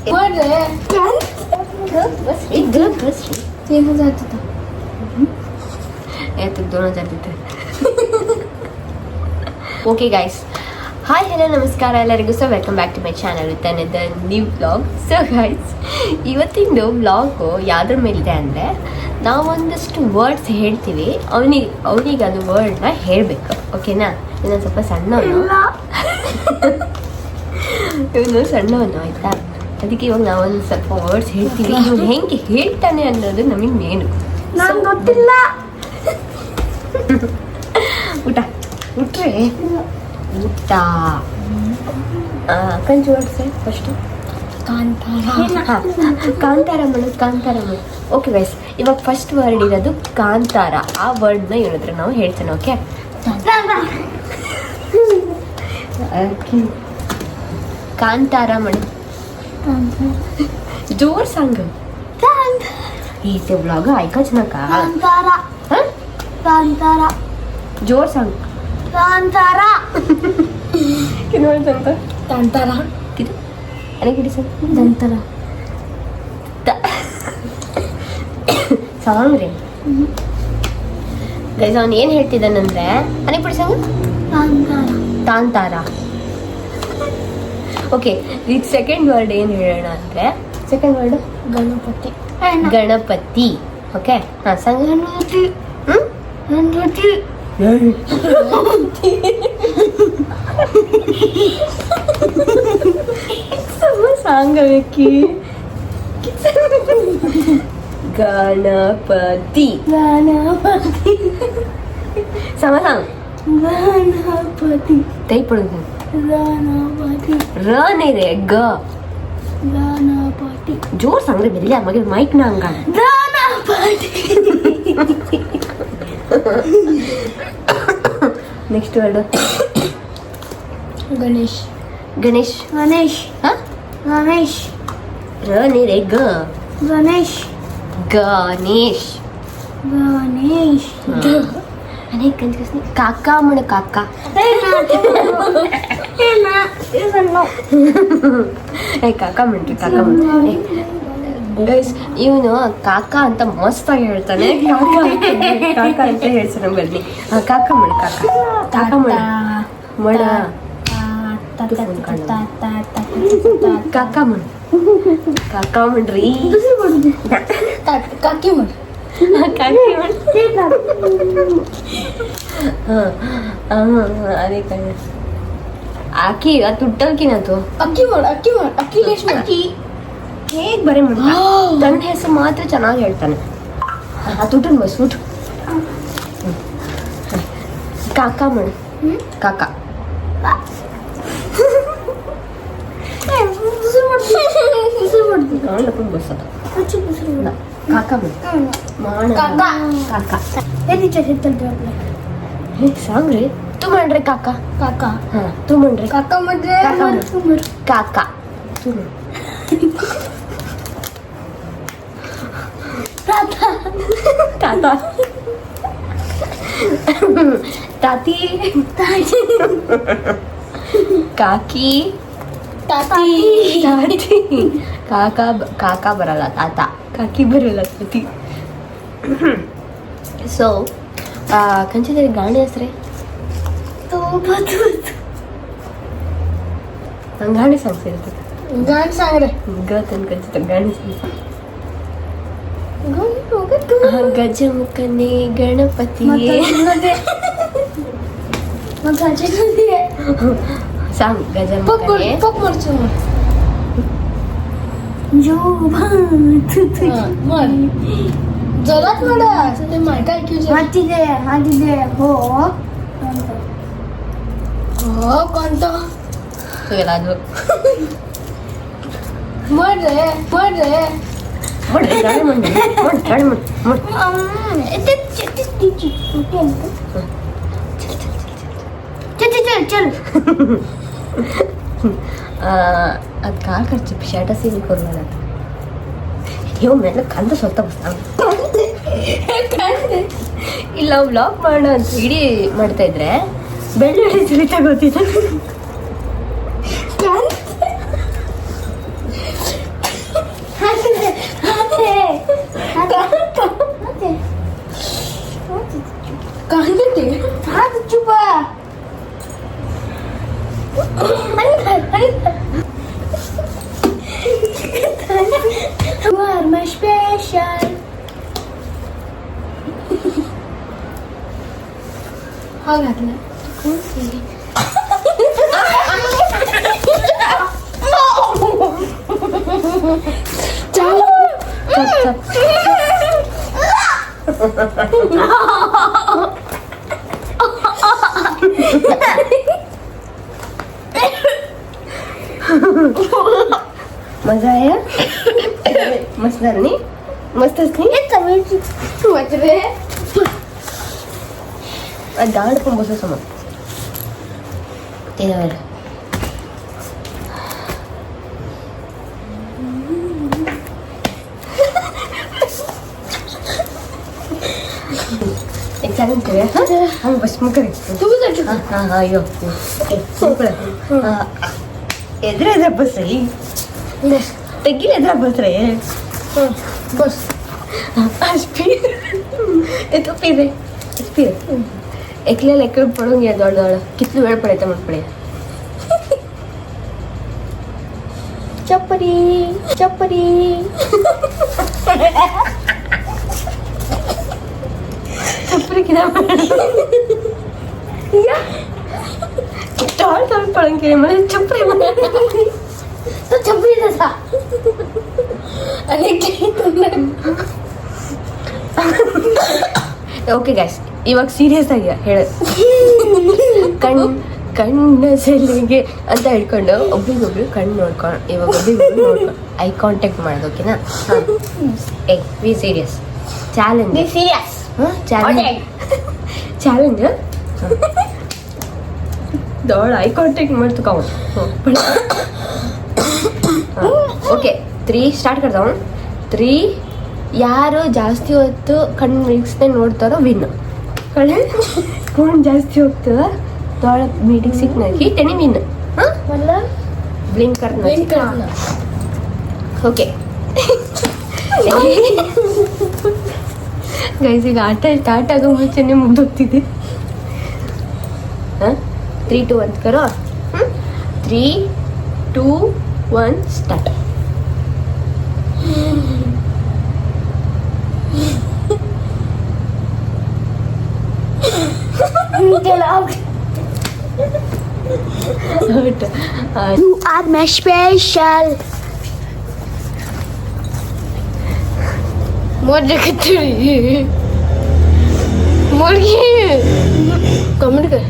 तीन हजार देता तो 2000 देते ಓಕೆ ಗೈಸ್, ಹಾಯ್ ಹಲೋ ನಮಸ್ಕಾರ ಎಲ್ಲರಿಗೂ. So welcome back to my channel with another new vlog. So guys, ಇವತ್ತಿಂದು ವ್ಲಾಗು ಯಾವುದ್ರ ಮೇಲಿದೆ ಅಂದರೆ, ನಾವೊಂದಷ್ಟು ವರ್ಡ್ಸ್ ಹೇಳ್ತೀವಿ, ಅವನಿಗೆ ಅದು ವರ್ಡ್ನ ಹೇಳಬೇಕು. ಓಕೆನಾ? ಇನ್ನೊಂದು ಸ್ವಲ್ಪ ಸಣ್ಣವನು, ಇವನು ಸಣ್ಣವನು ಆಯಿತಾ. ಅದಕ್ಕೆ ಇವಾಗ ನಾವೊಂದು ಸ್ವಲ್ಪ ವರ್ಡ್ಸ್ ಹೇಳ್ತೀವಿ. ಇವನು ಹೆಂಗೆ ಹೇಳ್ತಾನೆ ಅನ್ನೋದು ನಮಗೆ ಮೇನು. ನಂಗೆ ಗೊತ್ತಿಲ್ಲ. ಊಟ ಊಟ್ರೆ ಊಟ ಕಂಚು ವರ್ಡ್ಸ್ ಫಸ್ಟು ಕಾಂತಾರ ಮಾಡೋದು. ಕಾಂತಾರ ಮಾಡೋದು. ಓಕೆ ಗೈಸ್, ಇವಾಗ ಫಸ್ಟ್ ವರ್ಡ್ ಇರೋದು ಕಾಂತಾರ. ಆ ವರ್ಡ್ನ ಹೇಳಿದ್ರೆ ನಾವು ಹೇಳ್ತೇನೆ. ಓಕೆ, ಕಾಂತಾರ ಮಾಡಿ ಜೋರ್ ಸಾಂಗ್ ಈತೆ ಬ್ಲಾಗ್ ಐಕಾಚ್ ನಕ ಜೋರ್ ಸಾಂಗ್ ಕಾಂತಾರ ಕಿನೋಳ್ತಂತ ಕಾಂತಾರ ಕಿದು ಅನೇಕಿಡಿ ಸರ್ ದಂತರ ಸಾಂಗ್ ರೀ ಗೈಸ್. ಅವನು ಏನು ಹೇಳ್ತಿದ್ದಾನಂದ್ರೆ ಅನೇಕಿಡಿ ಸಾಂಗ್ ಕಾಂತಾರ ತಾಂತಾರ. ಓಕೆ, ಈಗ ಸೆಕೆಂಡ್ ವರ್ಡ್ ಏನು ಹೇಳೋಣ ಅಂದರೆ, second word Ganapati Ganapati. Okay, ಹಾಂ ಸಂಗ ಗಣಪತಿ ಗಣಪತಿ ಸಾಂಗ್ ಬೇಕಿ ಗಣಪತಿ ಗಣಪತಿ ಸಮ ಸಾಂಗ್ ಗಣಪತಿ ತೈಪಡು ಗಣಪತಿ ರನೇ ಇದೆ ಗ ಗಣಪತಿ ಜೋರ್ ಸಾಂಗ್ ರೀ ಬೆಲ್ಲ ಮಗ ಮೈಕ್ ನ ಹಂಗ ಗಣಪತಿ. Next word Ganesh Ganesh. ಗಣೇಶ್ ಹಾಂ ಗಣೇಶ್ ರನೇ ರೆ ಗ ಗಣೇಶ್ ಗಣೇಶ್ ಗಣೇಶ್ ಅನೇಕ ಕನ್ಫ್ಯೂಸ್. ಕಾಕ ಮಾಡ ಕಾಕ ಏ ಕಾಕ ಮಾಡ್ರಿ ಕಾಕ ಮಾಡ್ರಿ. ಗೈಸ್, ಇವನು ಕಾಕ ಅಂತ ಮಸ್ತಾಗಿ ಹೇಳ್ತಾನೆ. ಕಾಕ ಅಂತ ಹೇಳ್ತಾನೆ. ಬನ್ನಿ ಕಾಕ ಮಾಡಿ ಕಾಕ ಕಾಕ ಮಾಡ ಮಾಡ ಕಾಕ ಮಾಡಿ ಕಾಕ ಮಾಡ್ರಿ ಕಾಕಿ ಮಾಡಿ ಕಾಕಿ ಮಾಡಿ. ಅದೇ ಕಣ ಆಕಿ ಅದು ತುಟ್ಟಲ್ಕಿನದು ಅಕ್ಕಿ ಮಾಡಿ ಅಕ್ಕಿ ಮಾಡಿ ಅಕ್ಕಿ ಲೇಶ್ ಅಕ್ಕಿ ಹೇಗೆ ಬರೀ ಮಾಡಿ ತನ್ನ ಹೆಸರು ಮಾತ್ರ ಚೆನ್ನಾಗಿ ಹೇಳ್ತಾನೆ. ಆ ತುಟ್ಟನ್ ಬಸ್ಬಿಟ್ಟು ಕಾಕ ಮಾಡಿ ಕಾಕ ಬಸ್ಸದ ಕಾಕ ಮಾಡಿ ಕಾಕ ಸಾಂಗ್ ರೀ. ತು ಮಾಡ್ರಿ ಕಾಕ ಕಾಕ ಹಾಂ ತು ಮಾಡ್ರಿ ಕಾಕ ಮದ್ರೆ ಕಾಕ ತು ತಾತ ತಾತಿ ಕಾಕಿ ತಾತಿ ತಾತಿ ಕಾಕ ಕಾಕ ಬರಲ್ಲ, ತಾತ ಕಾಕಿ ಬರಲ್ಲ, ತಾತಿ. ಸೊ ಕಂಚಿದಲ್ಲಿ ಗಾಣಿ ಹೆಸ್ರೆ ಗಾಣಿ ಸಾಂಗ್ಸ್ ಇರ್ತದೆ. ಗಾನ್ ಸಾಂಗ್ರೆ ಗತನ್ ಕಂಚಿತ ಗಾಣಿ ಸಾಂಗ್ಸ್. ಗಜಮುಖನೇ ಗಣಪತಿ ಸಾಂಗ್ ಗಜಮುಖನೇ ಜೋರಾತ್ ಮಾಡ ಮಾಡ್ತಿದ್ದೆ ಹಾಡಿದ್ದೆ ಹೋ ಕೊಂತ ಅದು ಮಾಡ್ರೆ ಮಾಡ್ರೆ ಅದು ಕಾರ್ ಖರ್ಚು ಶರ್ಟ ಸೀರೆ ಕೊಡಲ್ಲ. ಇವ್ ಮೇಲೆ ಕಂದ ಸ್ವತ್ತ ಇಲ್ಲ ವ್ಲಾಗ್ ಮಾಡೋಣ ಅಂತ ಇಡೀ ಮಾಡ್ತಾ ಇದ್ರೆ ಬೆಳ್ಳುಳ್ಳಿ ಸುರಿತಾ ಗೊತ್ತಿದೆ. You are my special. हा घातला मजा आया मस्त झालं नाही मस्तच नाही वजरे डाळ पण बसू समोर ते वेळ एक चॅलेंज करूया हा बस मग करे तू जायचं ಹಾಂ ಹಾಂ ಅಯ್ಯೋ ಎದುರ ಬಸ್ರಿ ತೆಗಿಲ ಎದುರ ಬಸ್ರೆ बस पिरे एकल्याला एक पडून घ्या जवळ किती वेळ पडायचा मग पडे चपरी चपरी चपरी किती टॉल टॉल पडून गेले मला चपरी तो चपरी तसा आणि ಓಕೆ ಗೈಸ್ ಇವಾಗ ಸೀರಿಯಸ್ ಆಗಿ ಹೇಳ ಕಣ್ಣ ಸೆಲ್ಲಿಗೆ ಅಂತ ಹೇಳ್ಕೊಂಡು ಒಬ್ರಿಗೊಬ್ರು ಕಣ್ಣು ನೋಡ್ಕೊಂಡು ಇವಾಗ ಒಬ್ರಿಗೊಬ್ರು ನೋಡ್ಕೊಂಡು ಐ ಕಾಂಟ್ಯಾಕ್ಟ್ ಮಾಡೋದು ಓಕೆನಾ ಏ ವಿ ಸೀರಿಯಸ್ ಚಾಲೆಂಜ್ ಸೀರಿಯಸ್ ಚಾಲೆಂಜ್ ದೊಡ್ಡ ಐ ಕಾಂಟ್ಯಾಕ್ಟ್ ಮಾಡ್ತು ಕಾವು ಓಕೆ 3 ಸ್ಟಾರ್ಟ್ करता हूँ 3 ಯಾರು ಜಾಸ್ತಿ ಹೊತ್ತು ಕಣ್ಣು ಮಿಕ್ಸ್ನೆ ನೋಡ್ತಾರೋ ವಿನ್ ಕಣ್ಣು ಜಾಸ್ತಿ ಹೋಗ್ತದ ತೋಳ ಮೀಟಿಂಗ್ ಸಿಕ್ನಾಕಿ ಟೆನಿ ವಿನ್ ಹಾಂ मला ಬ್ಲಿಂಕ್ करना ಓಕೆ ಗೈಸ್ ಈಗ ಆಟ ಸ್ಟಾರ್ಟ್ ಆಗೋ ಮುಂಚೆನೇ ಮುಗ್ದೋಗ್ತಿದೆ ಹಾಂ 3 2 1 ಕರೋ 3 2 1 start You are my special. मजा कितनी मुर्गी कमेंट कर